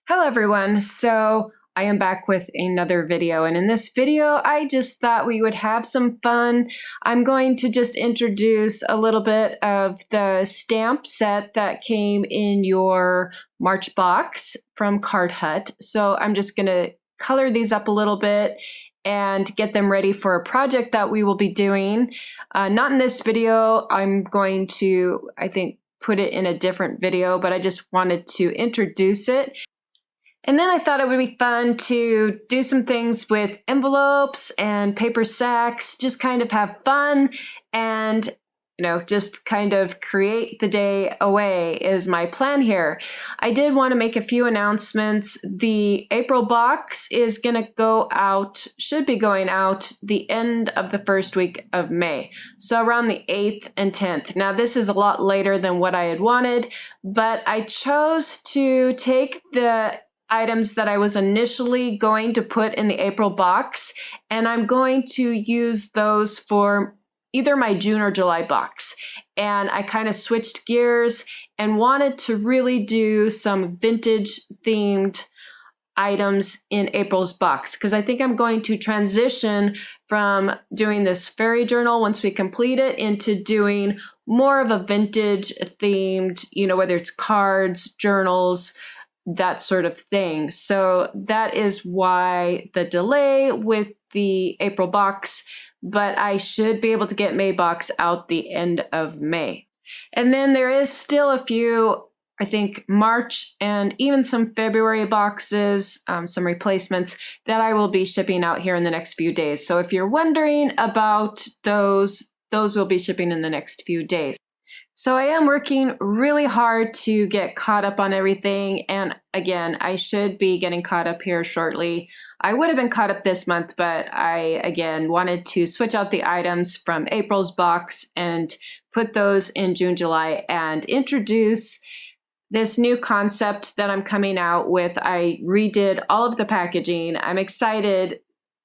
Hello everyone, so I am back with another video, and in this video I just thought we would have some fun. I'm going to just introduce a little bit of the stamp set that came in your March box from Card Hut. So I'm just going to color these up a little bit and get them ready for a project that we will be doing. Not in this video. I'm going to, I think, put it in a different video, but I just wanted to introduce it. And then I thought it would be fun to do some things with envelopes and paper sacks, just kind of have fun and, just kind of create the day away is my plan here. I did want to make a few announcements. The April box is going to go out, should be going out the end of the first week of May. So around the 8th and 10th. Now this is a lot later than what I had wanted, but I chose to take the items that I was initially going to put in the April box, and I'm going to use those for either my June or July box. And I kind of switched gears and wanted to really do some vintage themed items in April's box, because I think I'm going to transition from doing this fairy journal once we complete it into doing more of a vintage themed, whether it's cards, journals, that sort of thing. So that is why the delay with the April box, but I should be able to get May box out the end of May. And then there is still a few, I think, March and even some February boxes, some replacements that I will be shipping out here in the next few days. So if you're wondering about those will be shipping in the next few days. So I am working really hard to get caught up on everything. And again, I should be getting caught up here shortly. I would have been caught up this month, but I, again, wanted to switch out the items from April's box and put those in June, July, and introduce this new concept that I'm coming out with. I redid all of the packaging. I'm excited.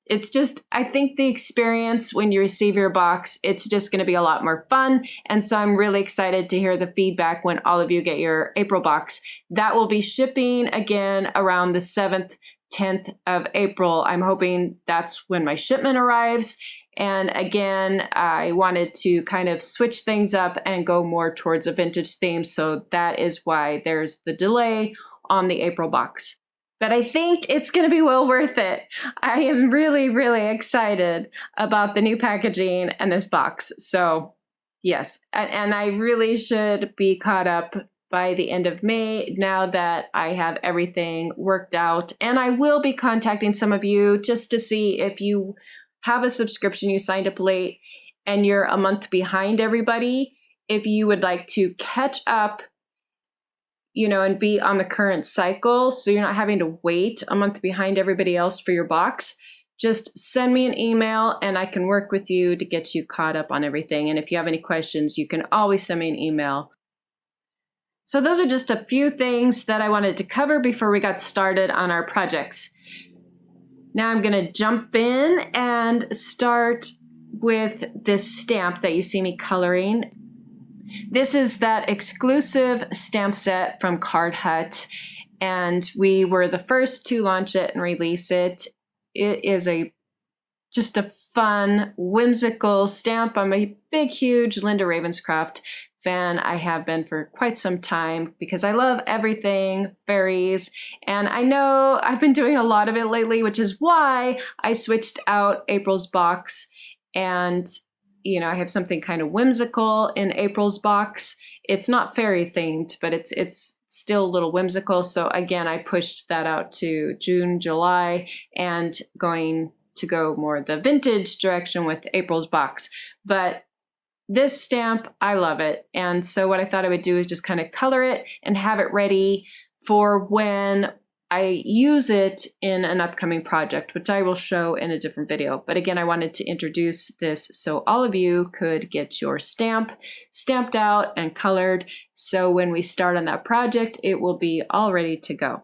It's just, I think the experience when you receive your box, it's just going to be a lot more fun. And so I'm really excited to hear the feedback when all of you get your April box. That will be shipping again around the 7th, 10th of April. I'm hoping that's when my shipment arrives. And again, I wanted to kind of switch things up and go more towards a vintage theme. So that is why there's the delay on the April box. But I think it's going to be well worth it. I am really, really excited about the new packaging and this box. So yes, and I really should be caught up by the end of May now that I have everything worked out. And I will be contacting some of you just to see if you have a subscription, you signed up late, and you're a month behind everybody, if you would like to catch up, and be on the current cycle, so you're not having to wait a month behind everybody else for your box, just send me an email and I can work with you to get you caught up on everything. And if you have any questions, you can always send me an email. So those are just a few things that I wanted to cover before we got started on our projects. Now I'm going to jump in and start with this stamp that you see me coloring. This is that exclusive stamp set from Card Hut, and we were the first to launch it and release it. It is just a fun, whimsical stamp. I'm a big, huge Linda Ravenscroft fan. I have been for quite some time because I love everything fairies, and I know I've been doing a lot of it lately, which is why I switched out April's box, and I have something kind of whimsical in April's box. It's not fairy themed, but it's still a little whimsical. So again, I pushed that out to June, July, and going to go more the vintage direction with April's box. But this stamp, I love it. And so what I thought I would do is just kind of color it and have it ready for when I use it in an upcoming project, which I will show in a different video. But again, I wanted to introduce this so all of you could get your stamp stamped out and colored. So when we start on that project, it will be all ready to go.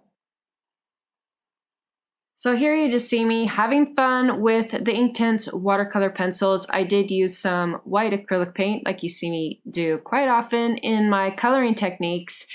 So here you just see me having fun with the Inktense watercolor pencils. I did use some white acrylic paint like you see me do quite often in my coloring techniques.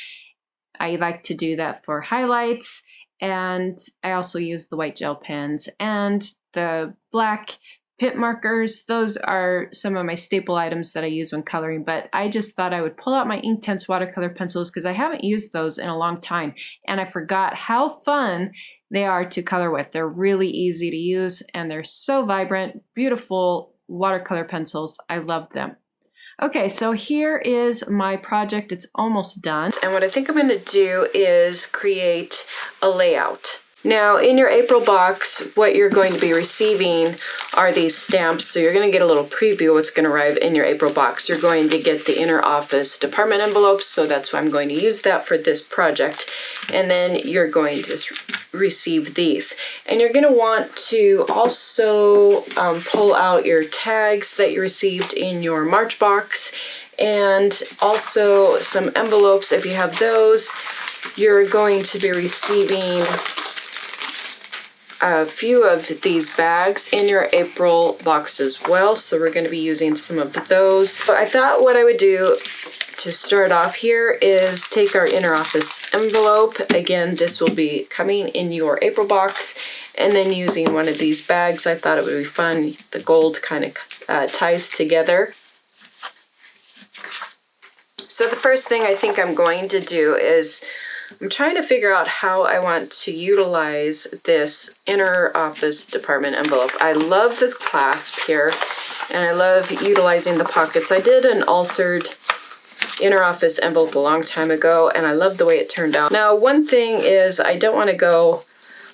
I like to do that for highlights. And I also use the white gel pens and the black pit markers. Those are some of my staple items that I use when coloring, but I just thought I would pull out my Inktense watercolor pencils because I haven't used those in a long time, and I forgot how fun they are to color with. They're really easy to use, and they're so vibrant, beautiful watercolor pencils. I love them. Okay, so here is my project. It's almost done. And what I think I'm going to do is create a layout. Now, in your April box, what you're going to be receiving are these stamps. So you're going to get a little preview of what's going to arrive in your April box. You're going to get the inner office department envelopes, so that's why I'm going to use that for this project. And then you're going to receive these. And you're going to want to also pull out your tags that you received in your March box, and also some envelopes if you have those. You're going to be receiving a few of these bags in your April box as well, so we're going to be using some of those. So I thought what I would do to start off here is take our inner office envelope. Again, this will be coming in your April box, and then using one of these bags. I thought it would be fun. The gold kind of ties together. So the first thing I think I'm going to do is I'm trying to figure out how I want to utilize this inner office department envelope. I love the clasp here, and I love utilizing the pockets. I did an altered inner office envelope a long time ago, and I love the way it turned out. Now, one thing is I don't want to go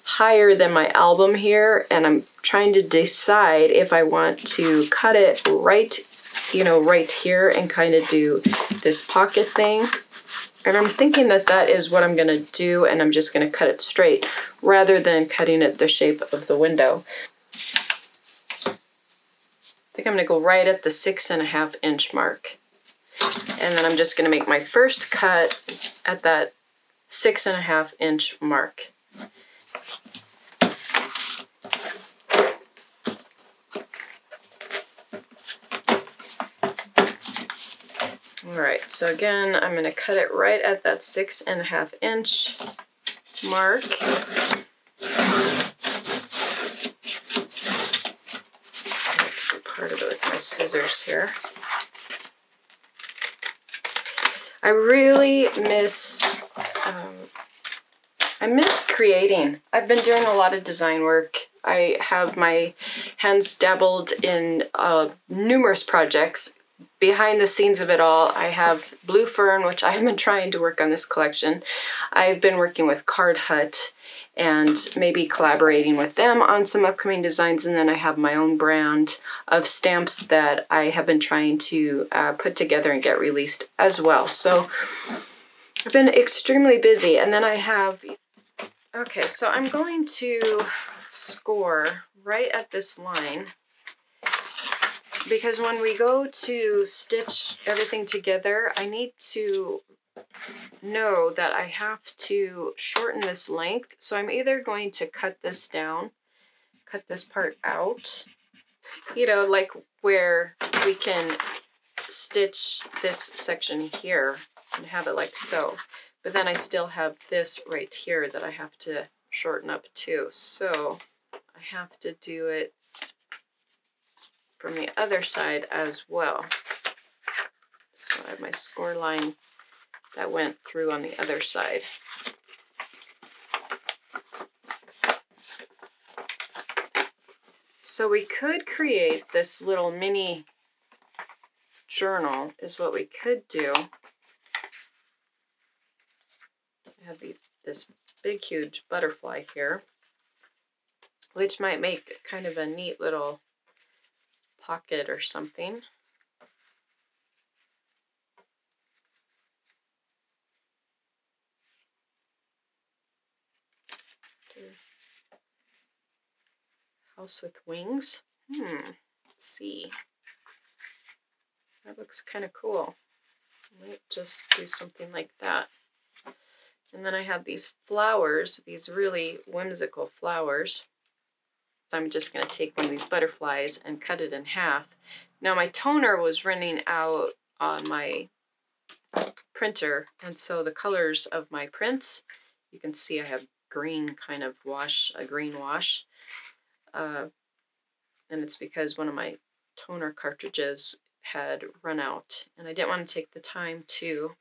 higher than my album here, and I'm trying to decide if I want to cut it right, right here and kind of do this pocket thing. And I'm thinking that that is what I'm going to do, and I'm just going to cut it straight rather than cutting it the shape of the window. I think I'm going to go right at the 6.5 inch mark. And then I'm just going to make my first cut at that 6.5 inch mark. Alright, so again, I'm going to cut it right at that 6.5 inch mark. Let's do part of it with my scissors here. I really miss creating. I've been doing a lot of design work. I have my hands dabbled in numerous projects. Behind the scenes of it all, I have Blue Fern, which I've been trying to work on this collection. I've been working with Card Hut and maybe collaborating with them on some upcoming designs, and then I have my own brand of stamps that I have been trying to put together and get released as well. So I've been extremely busy, and then I have... Okay, so I'm going to score right at this line, because when we go to stitch everything together, I need to know that I have to shorten this length. So I'm either going to cut this down, cut this part out, like where we can stitch this section here and have it like so. But then I still have this right here that I have to shorten up too. So I have to do it from the other side as well. So I have my score line that went through on the other side. So we could create this little mini journal is what we could do. I have this big huge butterfly here, which might make kind of a neat little pocket or something. House with wings. Let's see. That looks kind of cool. I might just do something like that. And then I have these flowers, these really whimsical flowers. So I'm just going to take one of these butterflies and cut it in half. Now my toner was running out on my printer, and so the colors of my prints, you can see I have green kind of wash, a green wash. And it's because one of my toner cartridges had run out and I didn't want to take the time to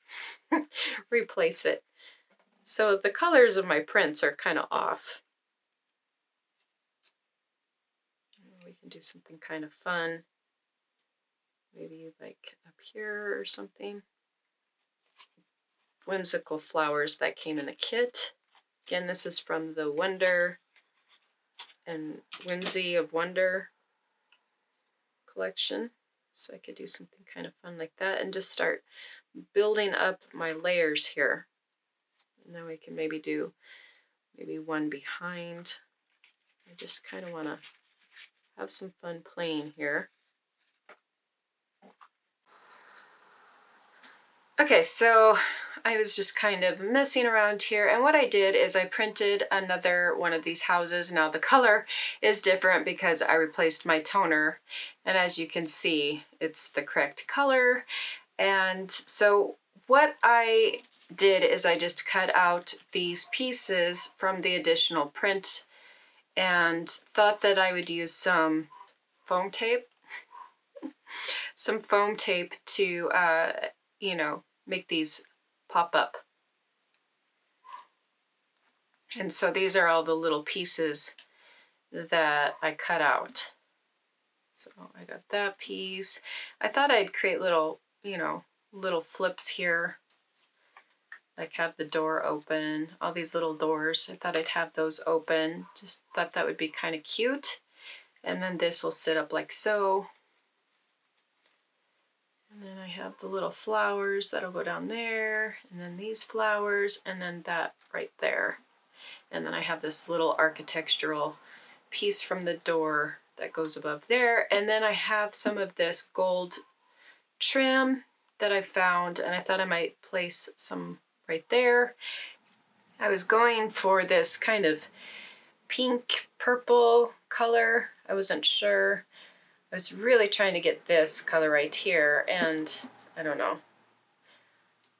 replace it. So the colors of my prints are kind of off. We can do something kind of fun. Maybe like up here or something. Whimsical flowers that came in the kit. Again, this is from the Wonder and Whimsy of Wonder collection. So I could do something kind of fun like that and just start building up my layers here. And then we can maybe do one behind. I just kind of want to have some fun playing here. Okay, so I was just kind of messing around here, and what I did is I printed another one of these houses. Now the color is different because I replaced my toner, and as you can see, it's the correct color. And so what I did is I just cut out these pieces from the additional print and thought that I would use some foam tape. Some foam tape to, you know, make these pop up. And so these are all the little pieces that I cut out. So I got that piece. I thought I'd create little, you know, little flips here. Like have the door open, all these little doors. I thought I'd have those open. Just thought that would be kind of cute. And then this will sit up like so. And then I have the little flowers that'll go down there, and then these flowers, and then that right there. And then I have this little architectural piece from the door that goes above there. And then I have some of this gold trim that I found, and I thought I might place some right there. I was going for this kind of pink purple color. I wasn't sure. I was really trying to get this color right here, and I don't know.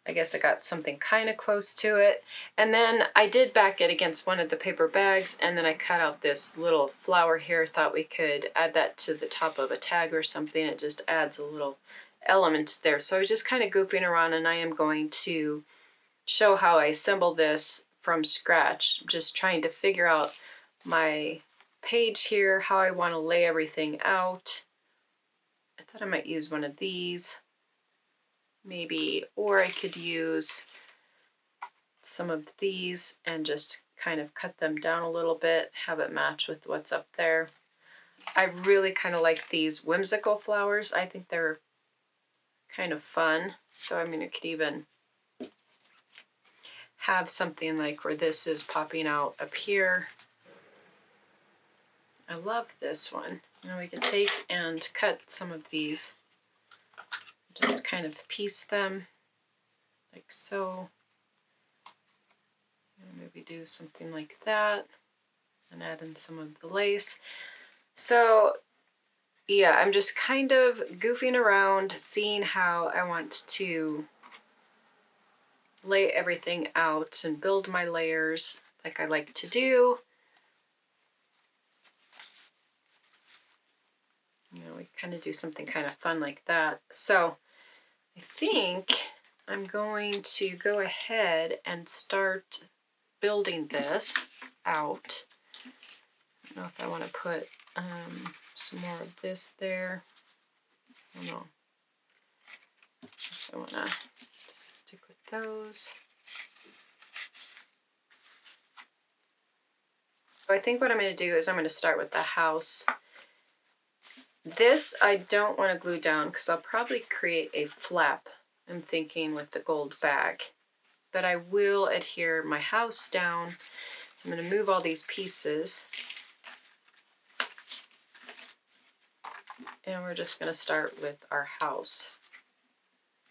I guess I got something kind of close to it. And then I did back it against one of the paper bags, and then I cut out this little flower here. Thought we could add that to the top of a tag or something. It just adds a little element there. So I was just kind of goofing around, and I am going to show how I assemble this from scratch. Just trying to figure out my page here, how I want to lay everything out. I thought I might use one of these, maybe, or I could use some of these and just kind of cut them down a little bit, have it match with what's up there. I really kind of like these whimsical flowers. I think they're kind of fun. So I mean, it could even have something like where this is popping out up here. I love this one. Now we could take and cut some of these, just kind of piece them like so. And maybe do something like that and add in some of the lace. So yeah, I'm just kind of goofing around, seeing how I want to lay everything out and build my layers like I like to do. You know, we kind of do something kind of fun like that. So I think I'm going to go ahead and start building this out. I don't know if I want to put some more of this there. I don't know if I want to stick with those. I think what I'm going to do is I'm going to start with the house. This I don't want to glue down because I'll probably create a flap, I'm thinking, with the gold bag. But I will adhere my house down. So I'm going to move all these pieces. And we're just going to start with our house.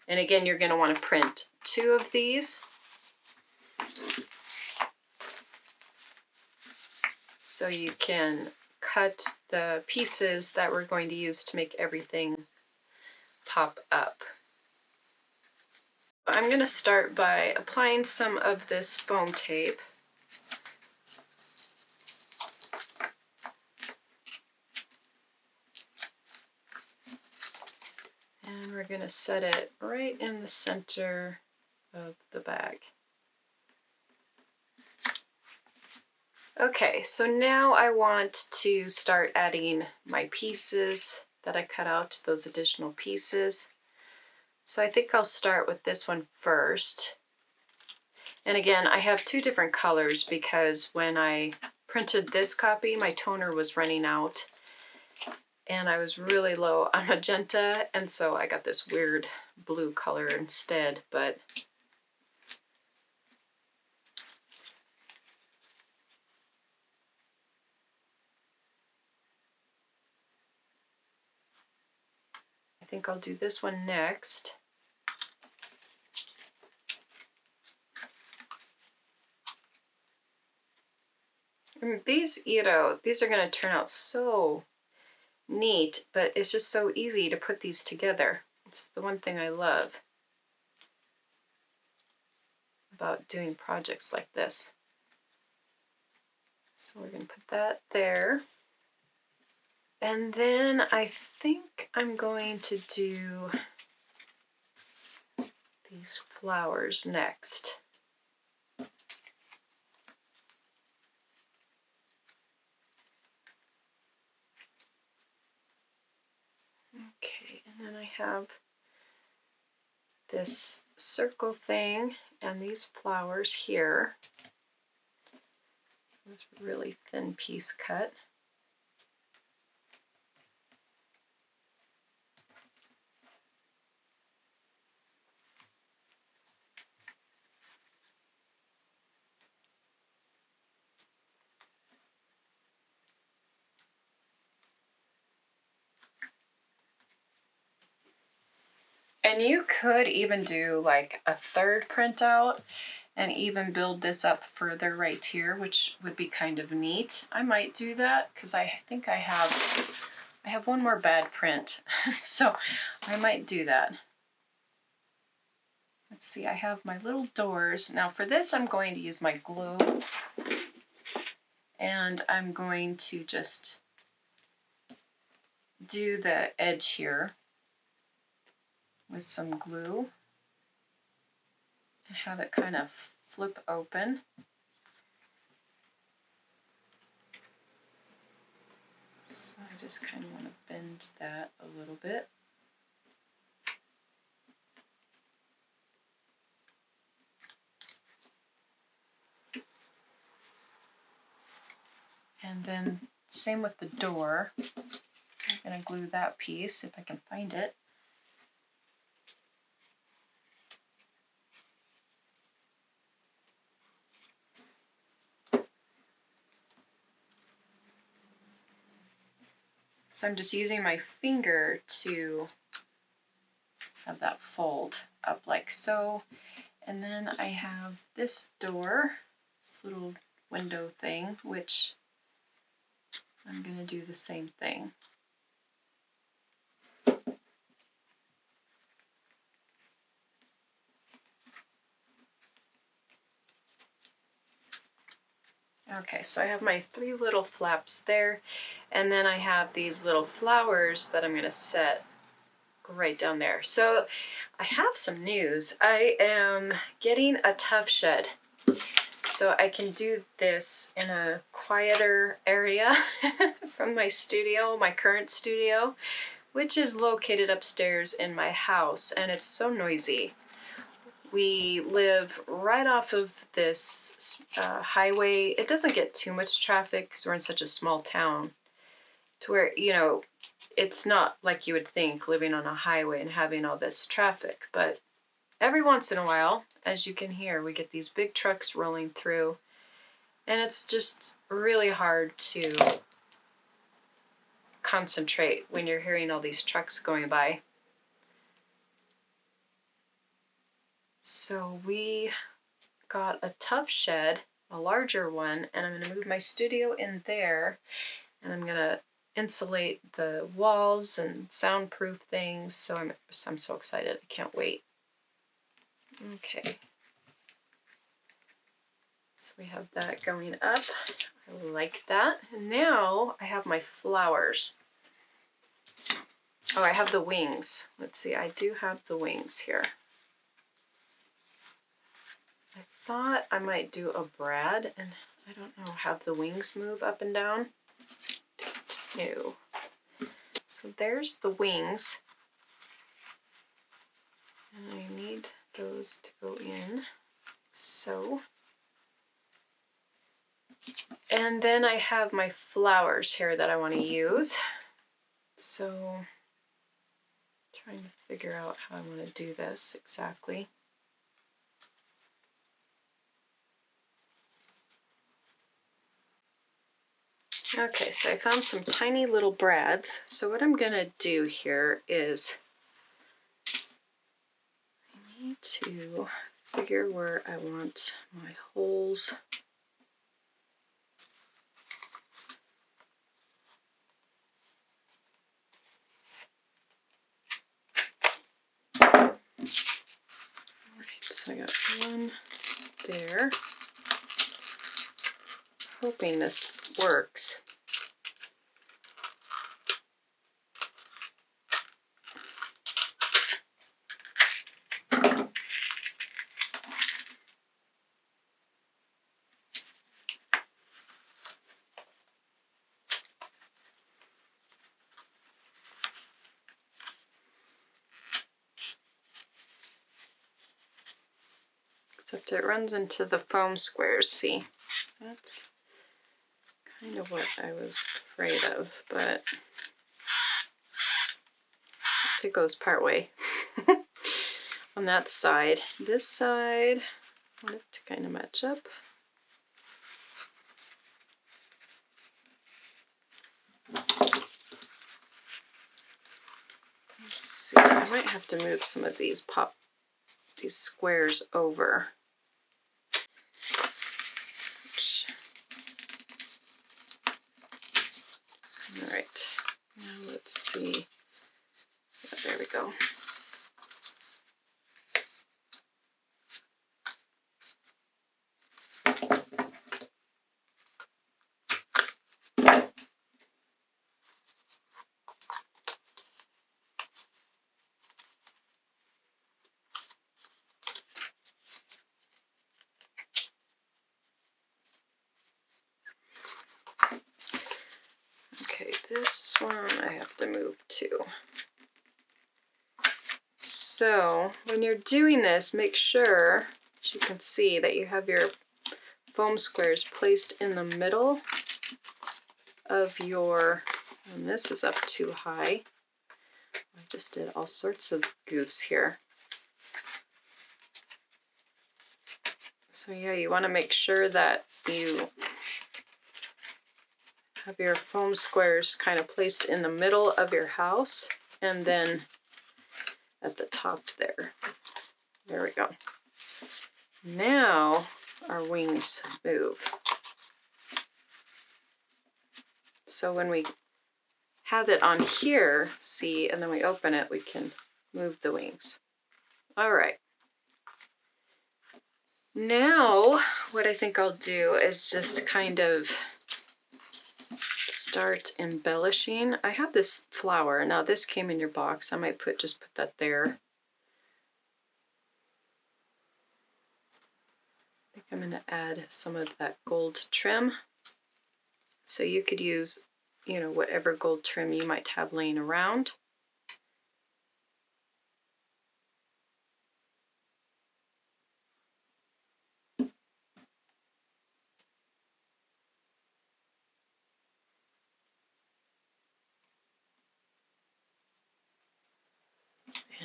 And again, you're going to want to print 2 of these. So you can cut the pieces that we're going to use to make everything pop up. I'm going to start by applying some of this foam tape we're gonna set it right in the center of the bag. Okay, so now I want to start adding my pieces that I cut out, those additional pieces. So I think I'll start with this one first. And again, I have two different colors because when I printed this copy, my toner was running out and I was really low on magenta, and so I got this weird blue color instead, but I think I'll do this one next. And these, these are going to turn out so neat, but it's just so easy to put these together. It's the one thing I love about doing projects like this. So we're going to put that there. And then I think I'm going to do these flowers next. Okay, and then I have this circle thing and these flowers here. This really thin piece cut. And you could even do like a third printout and even build this up further right here, which would be kind of neat. I might do that because I think I have one more bad print, so I might do that. Let's see, I have my little doors. Now for this, I'm going to use my glue, and I'm going to just do the edge here with some glue and have it kind of flip open. So I just kind of want to bend that a little bit. And then same with the door. I'm going to glue that piece if I can find it. So I'm just using my finger to have that fold up like so. And then I have this door, this little window thing, which I'm going to do the same thing. Okay, so I have my three little flaps there, and then I have these little flowers that I'm going to set right down there. So I have some news. I am getting a tough shed, so I can do this in a quieter area from my studio, my current studio, which is located upstairs in my house, and it's so noisy. We live right off of this highway. It doesn't get too much traffic because we're in such a small town to where, it's not like you would think living on a highway and having all this traffic. But every once in a while, as you can hear, we get these big trucks rolling through, and it's just really hard to concentrate when you're hearing all these trucks going by. So we got a tough shed, a larger one, and I'm going to move my studio in there, and I'm going to insulate the walls and soundproof things. So I'm so excited. I can't wait. Okay. So we have that going up. I like that. And now I have my flowers. Oh, I have the wings. Let's see, I do have the wings here. I thought I might do a brad, and I don't know, have the wings move up and down? No. So there's the wings. And I need those to go in. So. And then I have my flowers here that I want to use. So, trying to figure out how I want to do this exactly. Okay, so I found some tiny little brads. So what I'm gonna do here is I need to figure where I want my holes. Alright, so I got one there. Hoping this works. Except it runs into the foam squares, see? That's kind of what I was afraid of, but it goes part way. On that side. This side, I want it to kind of match up. Let's see, I might have to move some of these squares over. All right, now let's see. Yeah, there we go. Okay, this one I have to move too. So when you're doing this, make sure, as you can see, that you have your foam squares placed in the middle of your, and this is up too high. I just did all sorts of goofs here. So yeah, you want to make sure that you have your foam squares kind of placed in the middle of your house, and then at the top there. There we go. Now our wings move. So when we have it on here, see, and then we open it, we can move the wings. All right. Now what I think I'll do is just kind of start embellishing. I have this flower. Now this came in your box. I might just put that there. I think I'm going to add some of that gold trim. So you could use, you know, whatever gold trim you might have laying around.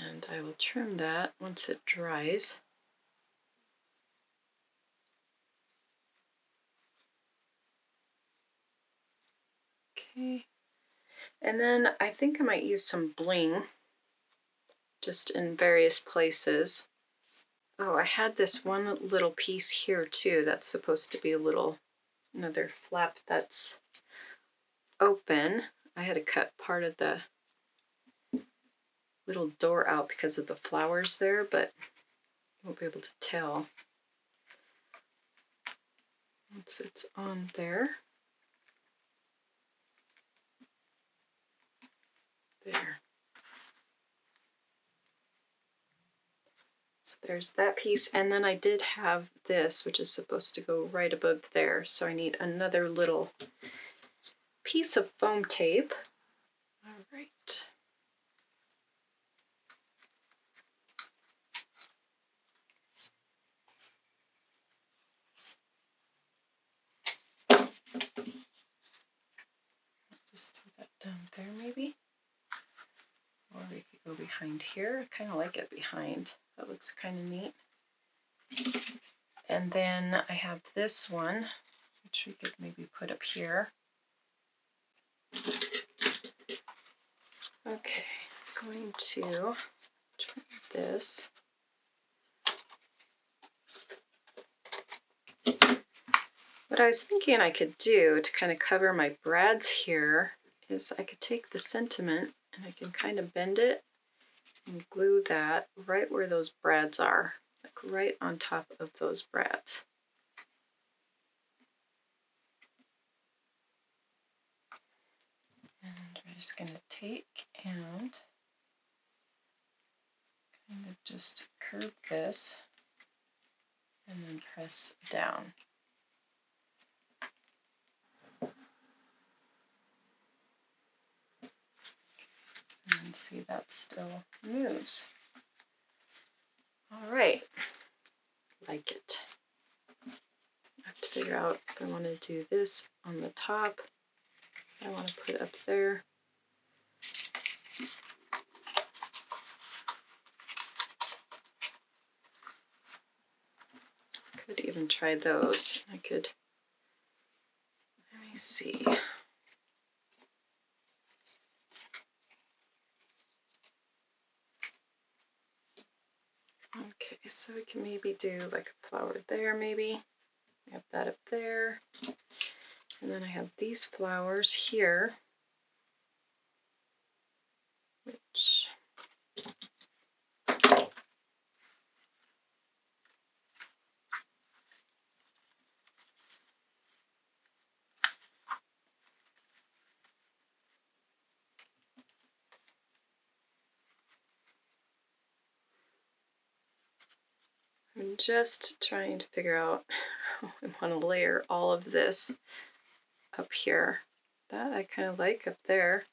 And I will trim that once it dries. Okay. And then I think I might use some bling just in various places. Oh, I had this one little piece here too that's supposed to be a little, another flap that's open. I had to cut part of the little door out because of the flowers there, but you won't be able to tell once it's on there. There. there's that piece, and then I did have this, which is supposed to go right above there, so I need another little piece of foam tape. All right. Just do that down there maybe. Or we could go behind here. I kind of like it behind. That looks kind of neat. And then I have this one, which we could maybe put up here. Okay, I'm going to try this. What I was thinking I could do to kind of cover my brads here is I could take the sentiment and I can kind of bend it and glue that right where those brads are, like right on top of those brads. And we're just going to take and kind of just curve this and then press down. And see, that still moves. All right, like it. I have to figure out if I want to do this on the top. I want to put up there. Could even try those. I could, let me see. Okay, so we can maybe do like a flower there maybe. I have that up there. And then I have these flowers here, which I'm just trying to figure out how I want to layer all of this up here. That I kind of like up there.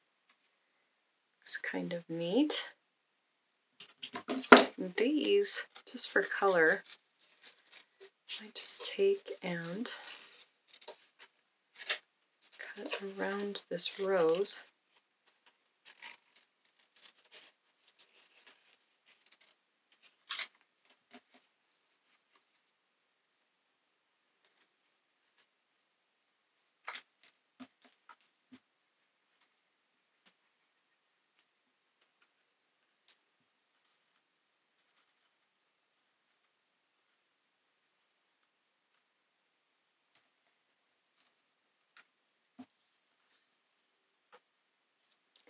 It's kind of neat. And these, just for color, I just take and cut around this rose.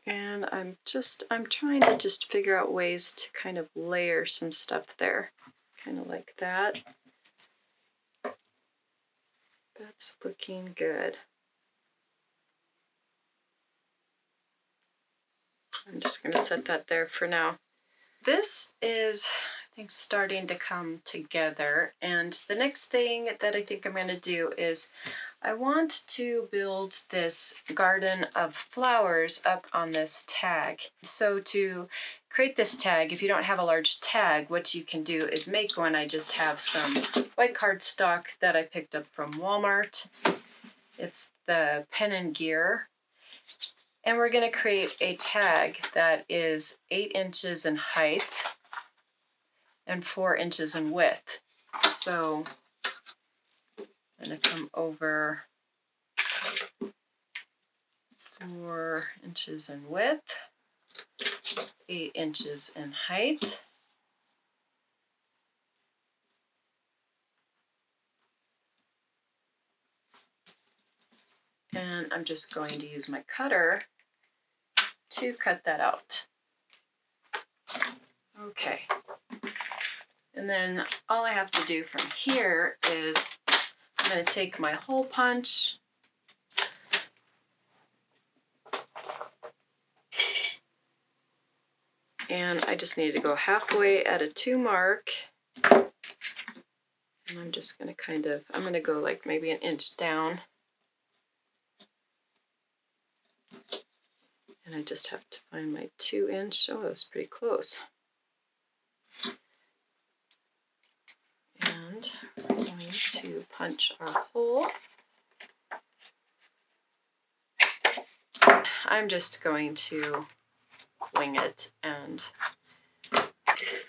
And I'm trying to just figure out ways to kind of layer some stuff there. Kind of like that. That's looking good. I'm just going to set that there for now. This is, I think, starting to come together, and the next thing that I think I'm going to do is I want to build this garden of flowers up on this tag. So to create this tag, if you don't have a large tag, what you can do is make one. I just have some white cardstock that I picked up from Walmart. It's the Pen and Gear. And we're going to create a tag that is 8 inches in height and 4 inches in width. So I'm going to come over 4 inches in width, 8 inches in height. And I'm just going to use my cutter to cut that out. Okay. And then all I have to do from here is I'm going to take my hole punch and I just need to go halfway at a 2 mark And I'm just going to I'm going to go like maybe an inch down. And I just have to find my 2-inch. Oh, that's pretty close. And we're going to punch our hole. I'm just going to wing it, and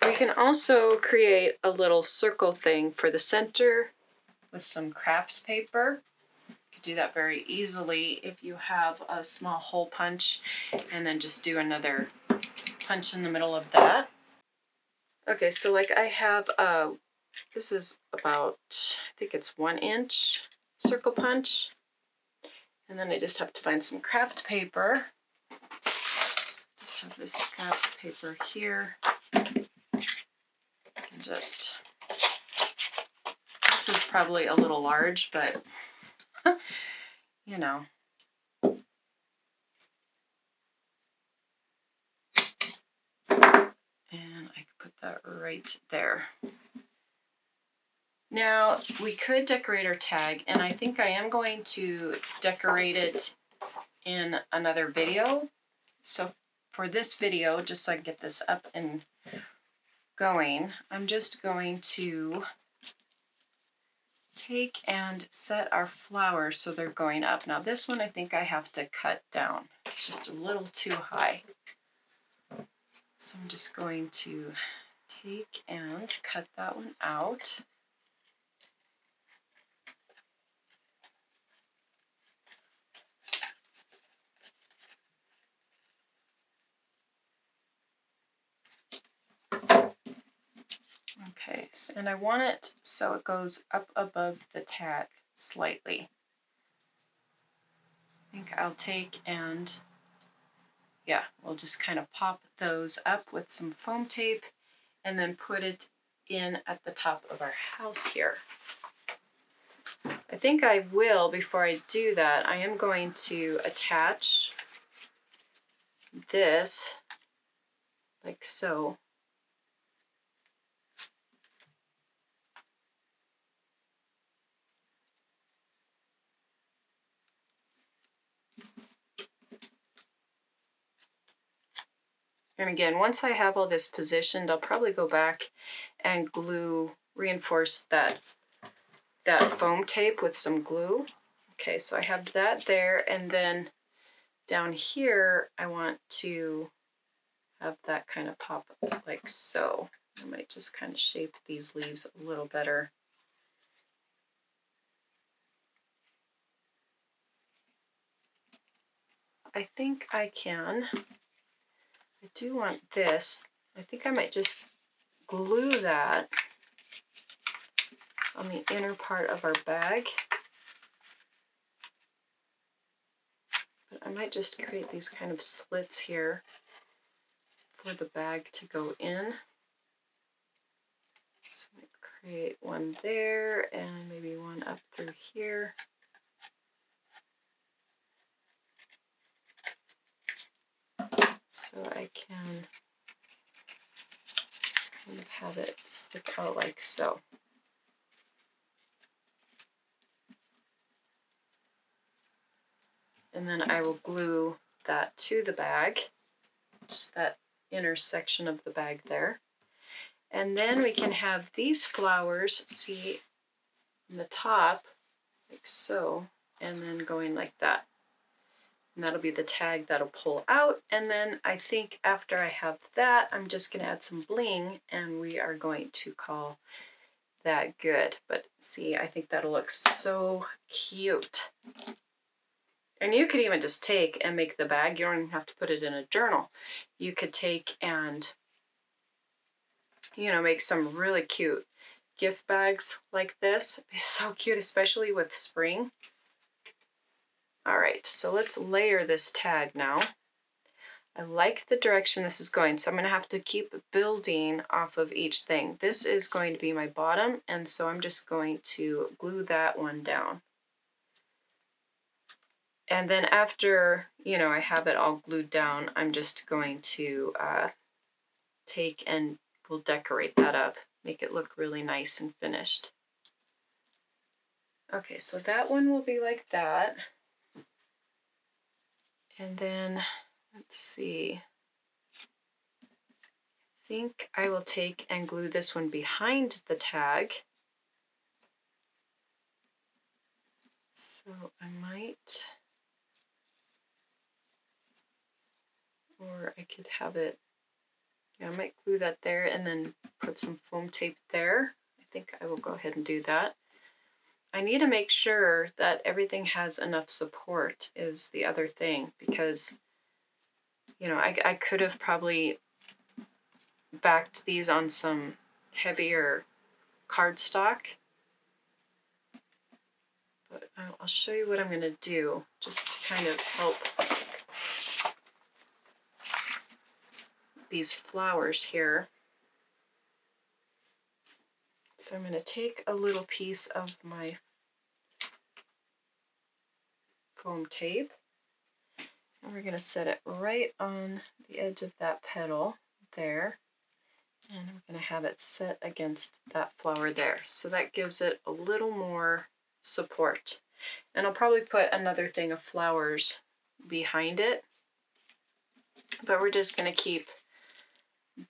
we can also create a little circle thing for the center with some craft paper. You could do that very easily if you have a small hole punch, and then just do another punch in the middle of that. Okay, so like I have this is about, I think it's 1-inch circle punch. And then I just have to find some craft paper. So just have this craft paper here. And just, this is probably a little large, but you know. And I could put that right there. Now, we could decorate our tag, and I think I am going to decorate it in another video. So for this video, just so I can get this up and going, I'm just going to take and set our flowers so they're going up. Now this one I think I have to cut down. It's just a little too high. So I'm just going to take and cut that one out. Okay, and I want it so it goes up above the tag slightly. I think I'll take and, yeah, we'll just kind of pop those up with some foam tape and then put it in at the top of our house here. I think I will, before I do that, I am going to attach this like so. And again, once I have all this positioned, I'll probably go back and reinforce that foam tape with some glue. Okay, so I have that there, and then down here, I want to have that kind of pop up like so. I might just kind of shape these leaves a little better. I think I can. I do want this. I think I might just glue that on the inner part of our bag. But I might just create these kind of slits here for the bag to go in. So I create one there and maybe one up through here. So I can kind of have it stick out like so. And then I will glue that to the bag, just that inner section of the bag there. And then we can have these flowers, see, on the top, like so, and then going like that. And that'll be the tag that'll pull out. And then I think after I have that, I'm just going to add some bling, and we are going to call that good. But see, I think that'll look so cute. And you could even just take and make the bag. You don't even have to put it in a journal. You could take and, you know, make some really cute gift bags like this. It'd be so cute, especially with spring. All right, so let's layer this tag now. I like the direction this is going, so I'm gonna have to keep building off of each thing. This is going to be my bottom, and so I'm just going to glue that one down. And then after, you know, I have it all glued down, I'm just going to take and we'll decorate that up. make it look really nice and finished. Okay, so that one will be like that. And then, let's see. I think I will take and glue this one behind the tag. So I might, or I could have it, yeah, I might glue that there and then put some foam tape there. I think I will go ahead and do that. I need to make sure that everything has enough support is the other thing, because, you know, I could have probably backed these on some heavier cardstock, but I'll show you what I'm going to do just to kind of help these flowers here. So I'm going to take a little piece of my foam tape, and we're going to set it right on the edge of that petal there, and I'm going to have it set against that flower there. So that gives it a little more support. And I'll probably put another thing of flowers behind it, but we're just going to keep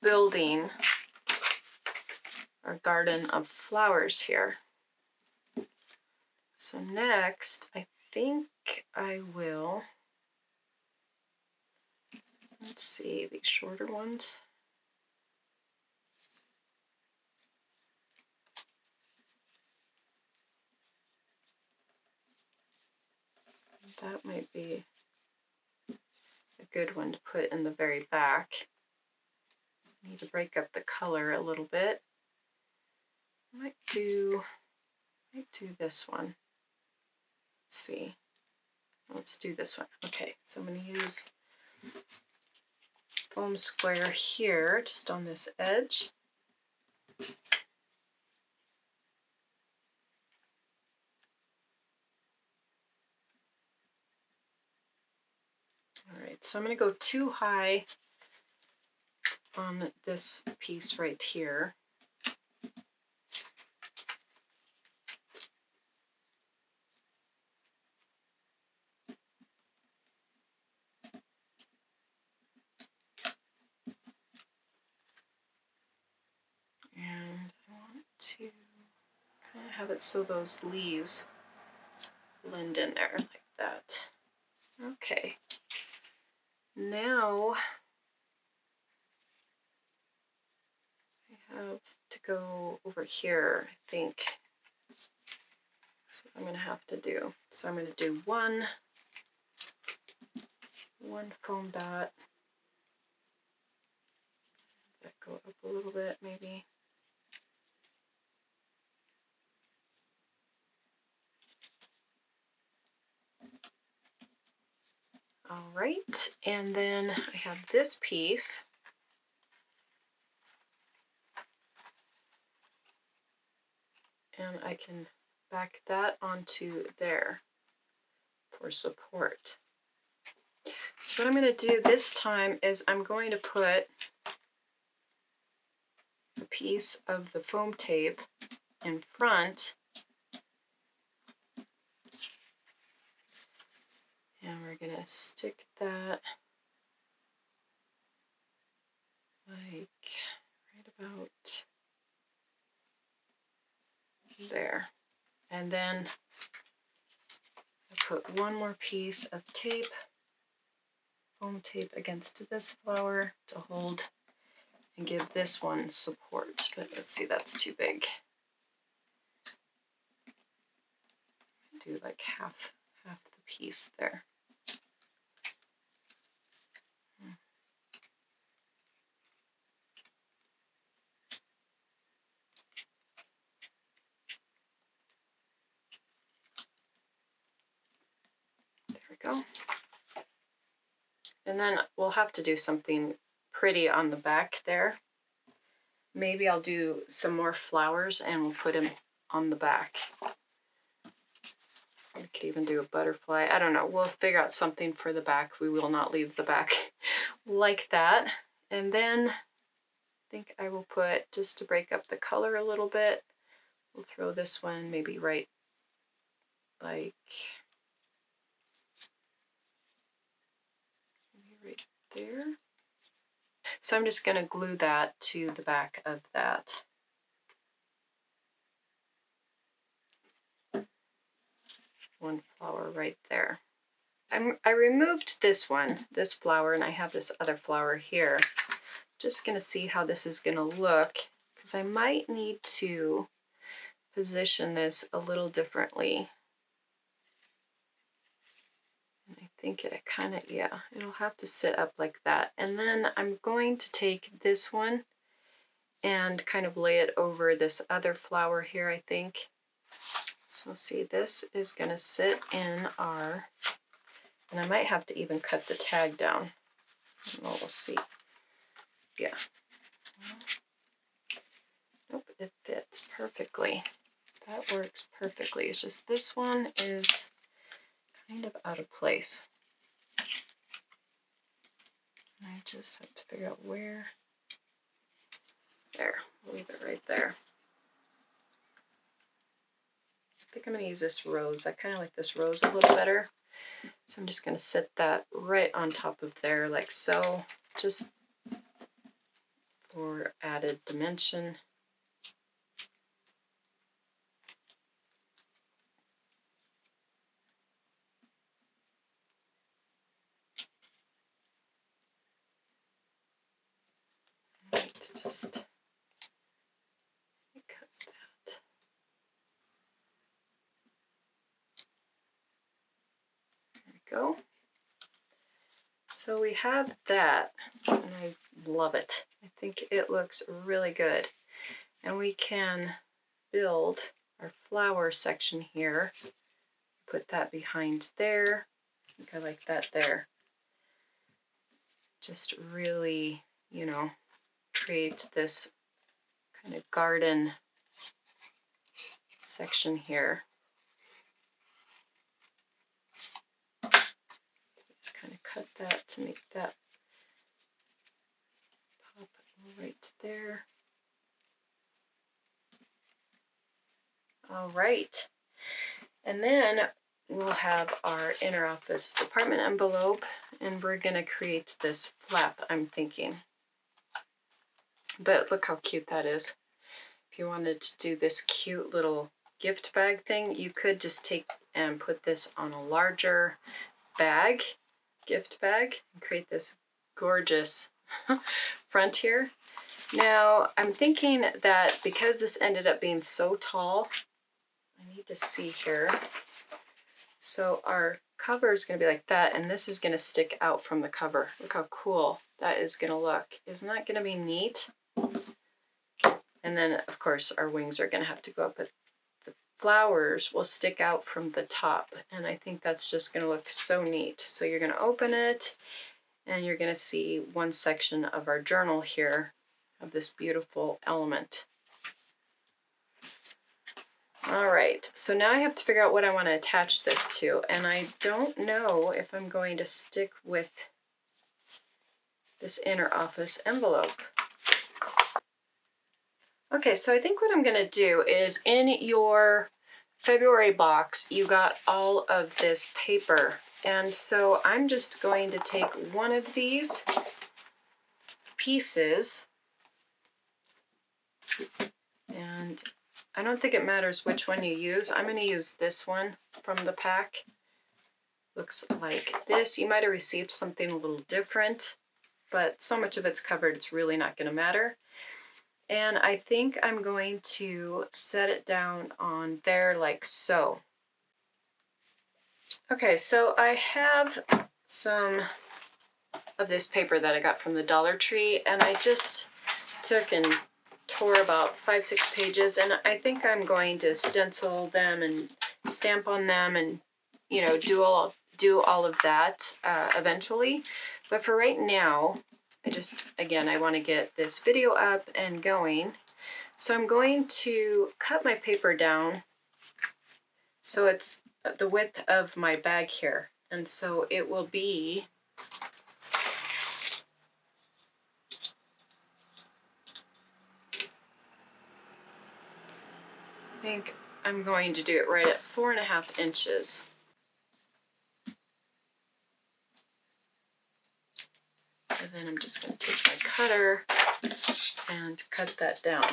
building our garden of flowers here. So next, I think I will, let's see, these shorter ones. That might be a good one to put in the very back. I need to break up the color a little bit. I might do this one. Let's see. Let's do this one. Okay, so I'm going to use foam square here, just on this edge. All right, so I'm going to go too high on this piece right here. And I want to kind of have it so those leaves blend in there like that. Okay. Now I have to go over here, I think. That's what I'm going to have to do. So I'm going to do one foam dot. That go up a little bit maybe. All right, and then I have this piece. And I can back that onto there for support. So what I'm going to do this time is I'm going to put a piece of the foam tape in front, and we're going to stick that like right about there. And then I put one more piece of tape, foam tape against this flower to hold and give this one support. But let's see, that's too big. Do like half the piece there. There we go. And then we'll have to do something pretty on the back there. Maybe I'll do some more flowers and we'll put them on the back. We could even do a butterfly. I don't know. We'll figure out something for the back. We will not leave the back like that. And then think I will put, just to break up the color a little bit, we'll throw this one maybe right like right there. So I'm just going to glue that to the back of that. One flower right there. I removed this one, this flower, and I have this other flower here. Just going to see how this is going to look, because I might need to position this a little differently. And I think it kind of, yeah, it'll have to sit up like that. And then I'm going to take this one and kind of lay it over this other flower here, I think. So see, this is going to sit in our, and I might have to even cut the tag down. We'll see. Yeah. Nope, it fits perfectly. That works perfectly. It's just this one is kind of out of place. I just have to figure out where. There, we'll leave it right there. I think I'm going to use this rose. I kind of like this rose a little better. So I'm just going to set that right on top of there like so, just for added dimension. Right, just cut that. There we go. So we have that, and I love it. I think it looks really good. And we can build our flower section here. Put that behind there. I think I like that there. Just really, you know, create this kind of garden section here. Just kind of cut that to make that pop right there. All right. And then we'll have our inner office department envelope, and we're going to create this flap, I'm thinking. But look how cute that is. If you wanted to do this cute little gift bag thing, you could just take and put this on a larger bag, gift bag, and create this gorgeous front here. Now, I'm thinking that because this ended up being so tall, I need to see here. So our cover is going to be like that, and this is going to stick out from the cover. Look how cool that is going to look. Isn't that going to be neat? And then, of course, our wings are going to have to go up, but the flowers will stick out from the top, and I think that's just going to look so neat. So you're going to open it, and you're going to see one section of our journal here of this beautiful element. All right, so now I have to figure out what I want to attach this to, and I don't know if I'm going to stick with this inner office envelope. Okay, so I think what I'm going to do is, in your February box, you got all of this paper, and so I'm just going to take one of these pieces, and I don't think it matters which one you use. I'm going to use this one from the pack. Looks like this. You might have received something a little different, but so much of it's covered, it's really not going to matter. And I think I'm going to set it down on there like so. Okay, so I have some of this paper that I got from the Dollar Tree, and I just took and tore about 5-6 pages, and I think I'm going to stencil them and stamp on them and, you know, do all of that eventually. But for right now, I want to get this video up and going. So I'm going to cut my paper down so it's the width of my bag here. And so it will be I think I'm going to do it right at 4.5 inches. And then I'm just going to take my cutter and cut that down.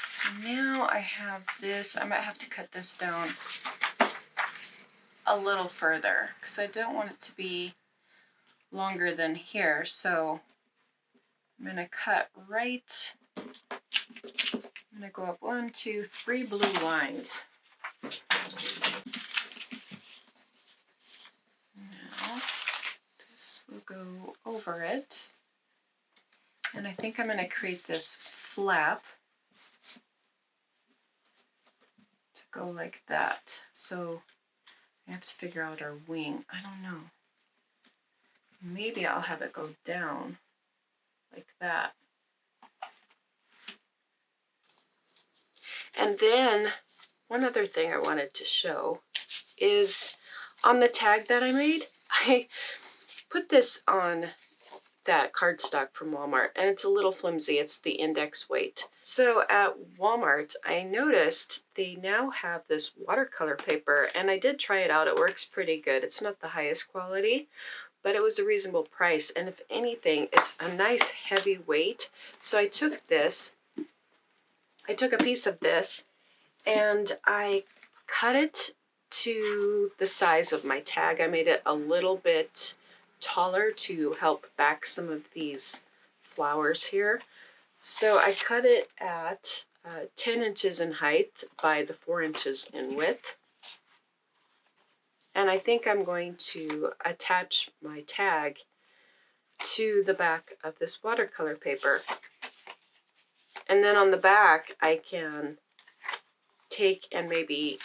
So now I have this. I might have to cut this down a little further because I don't want it to be longer than here. So I'm going to cut right. I'm going to go up 1, 2, 3 blue lines. Now this will go over it. And I think I'm going to create this flap to go like that. So I have to figure out our wing. I don't know. Maybe I'll have it go down like that. And then one other thing I wanted to show is on the tag that I made, I put this on that cardstock from Walmart, and it's a little flimsy. It's the index weight. So at Walmart, I noticed they now have this watercolor paper, and I did try it out. It works pretty good. It's not the highest quality, but it was a reasonable price. And if anything, it's a nice heavy weight. So I took a piece of this and I cut it to the size of my tag. I made it a little bit taller to help back some of these flowers here. So I cut it at 10 inches in height by the 4 inches in width. And I think I'm going to attach my tag to the back of this watercolor paper. And then on the back, I can take and maybe,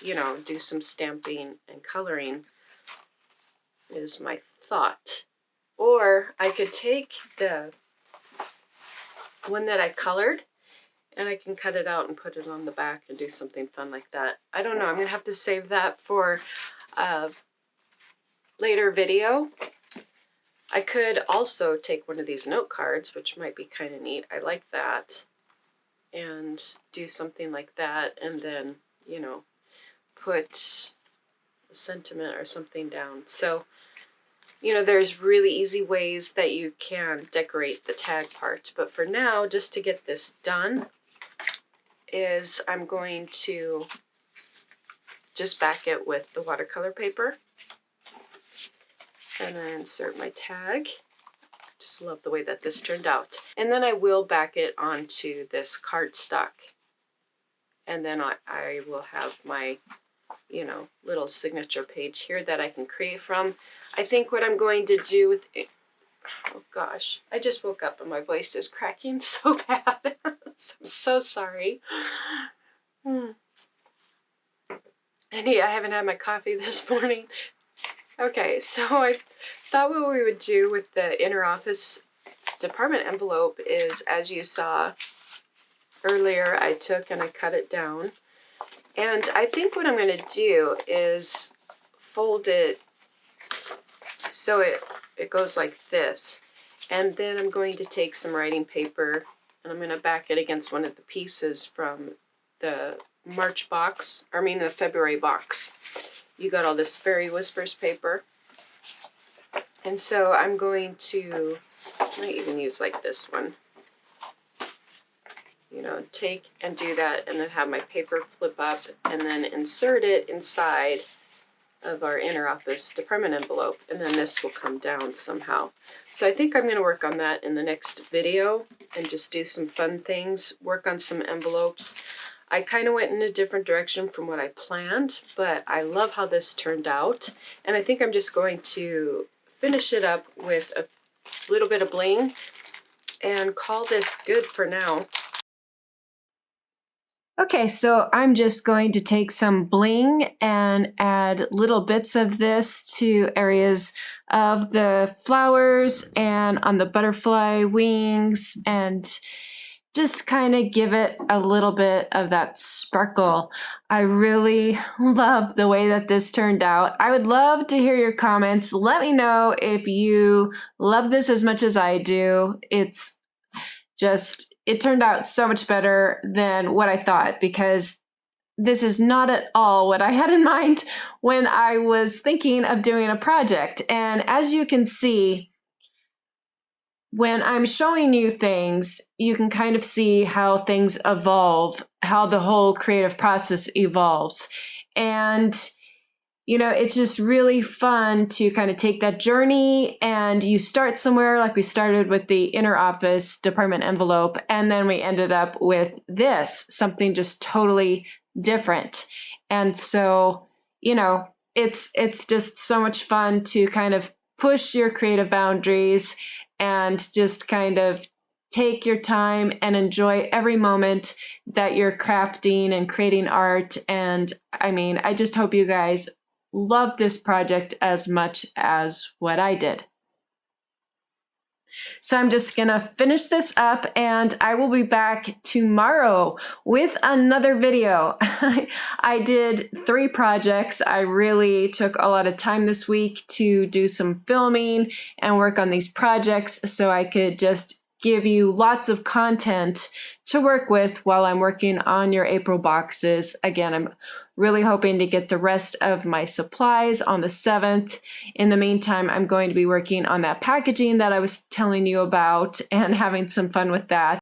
do some stamping and coloring is my thought. Or I could take the one that I colored and I can cut it out and put it on the back and do something fun like that. I don't know. I'm going to have to save that for a later video. I could also take one of these note cards, which might be kind of neat. I like that. And do something like that, and then, put a sentiment or something down. So, there's really easy ways that you can decorate the tag part. But for now, just to get this done, is I'm going to just back it with the watercolor paper. And then insert my tag. Just love the way that this turned out. And then I will back it onto this cardstock. And then I will have my, little signature page here that I can create from. I think what I'm going to do with it, oh gosh, I just woke up and my voice is cracking so bad. I'm so sorry. And yeah, I haven't had my coffee this morning. Okay, so I thought what we would do with the inner office department envelope is, as you saw earlier, I took and I cut it down. And I think what I'm going to do is fold it so it goes like this. And then I'm going to take some writing paper and I'm going to back it against one of the pieces from the the February box. You got all this Fairy Whispers paper. And so I'm going to, I might even use like this one, take and do that and then have my paper flip up and then insert it inside of our inner office department envelope. And then this will come down somehow. So I think I'm going to work on that in the next video and just do some fun things, work on some envelopes. I kind of went in a different direction from what I planned, but I love how this turned out. And I think I'm just going to finish it up with a little bit of bling and call this good for now. Okay, so I'm just going to take some bling and add little bits of this to areas of the flowers and on the butterfly wings and just kind of give it a little bit of that sparkle. I really love the way that this turned out. I would love to hear your comments. Let me know if you love this as much as I do. It turned out so much better than what I thought, because this is not at all what I had in mind when I was thinking of doing a project. And as you can see, when I'm showing you things, you can kind of see how things evolve, how the whole creative process evolves. And, it's just really fun to kind of take that journey, and you start somewhere, like we started with the inner office department envelope, and then we ended up with this, something just totally different. And so, it's just so much fun to kind of push your creative boundaries and just kind of take your time and enjoy every moment that you're crafting and creating art. And I just hope you guys love this project as much as what I did. So I'm just gonna finish this up, and I will be back tomorrow with another video. I did 3 projects. I really took a lot of time this week to do some filming and work on these projects so I could just give you lots of content to work with while I'm working on your April boxes. Again, I'm really hoping to get the rest of my supplies on the 7th. In the meantime, I'm going to be working on that packaging that I was telling you about and having some fun with that.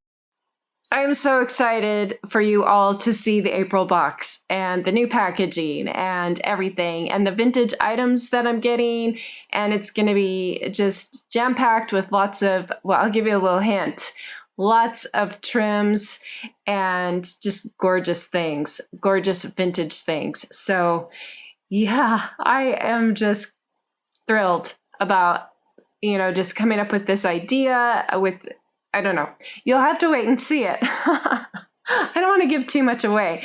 I'm so excited for you all to see the April box and the new packaging and everything and the vintage items that I'm getting. And it's going to be just jam-packed with lots of, well, I'll give you a little hint, lots of trims and just gorgeous things, gorgeous vintage things. So yeah, I am just thrilled about, just coming up with this idea with, I don't know. You'll have to wait and see it. I don't want to give too much away.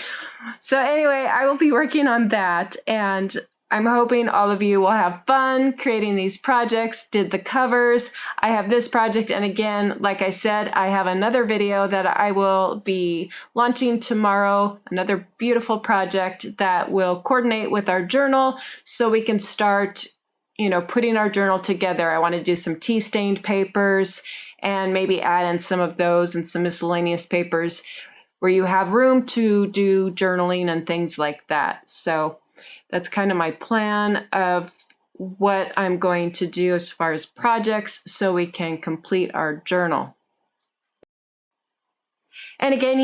So anyway, I will be working on that, and I'm hoping all of you will have fun creating these projects, did the covers. I have this project, and again, like I said, I have another video that I will be launching tomorrow, another beautiful project that will coordinate with our journal so we can start, putting our journal together. I want to do some tea-stained papers and maybe add in some of those and some miscellaneous papers where you have room to do journaling and things like that. So that's kind of my plan of what I'm going to do as far as projects so we can complete our journal. And again,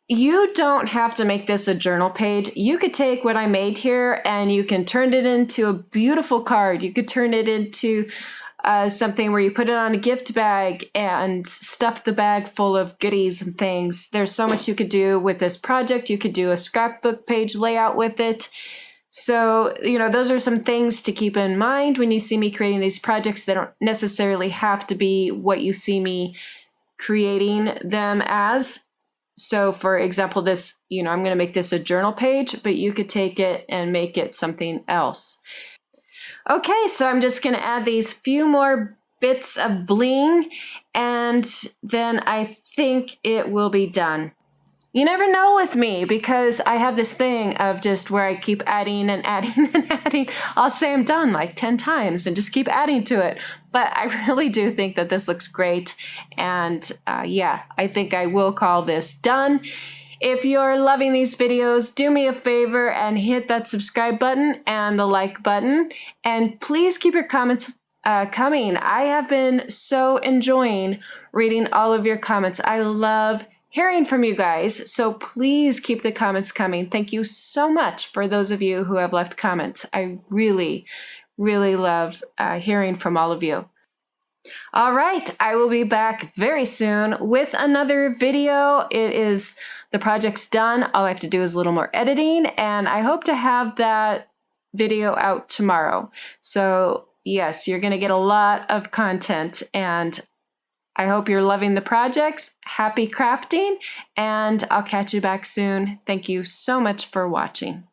you don't have to make this a journal page. You could take what I made here and you can turn it into a beautiful card. You could turn it into something where you put it on a gift bag and stuff the bag full of goodies and things. There's so much you could do with this project. You could do a scrapbook page layout with it. So, those are some things to keep in mind when you see me creating these projects. They don't necessarily have to be what you see me creating them as. So for example, this, I'm going to make this a journal page, but you could take it and make it something else. Okay, so I'm just going to add these few more bits of bling, and then I think it will be done. You never know with me, because I have this thing of just where I keep adding and adding and adding. I'll say I'm done like 10 times and just keep adding to it. But I really do think that this looks great. And yeah, I think I will call this done. If you're loving these videos, do me a favor and hit that subscribe button and the like button. And please keep your comments coming. I have been so enjoying reading all of your comments. I love hearing from you guys, so please keep the comments coming. Thank you so much for those of you who have left comments. I really, really love hearing from all of you. All right, I will be back very soon with another video. The project's done. All I have to do is a little more editing, and I hope to have that video out tomorrow. So yes, you're gonna get a lot of content, and I hope you're loving the projects. Happy crafting, and I'll catch you back soon. Thank you so much for watching.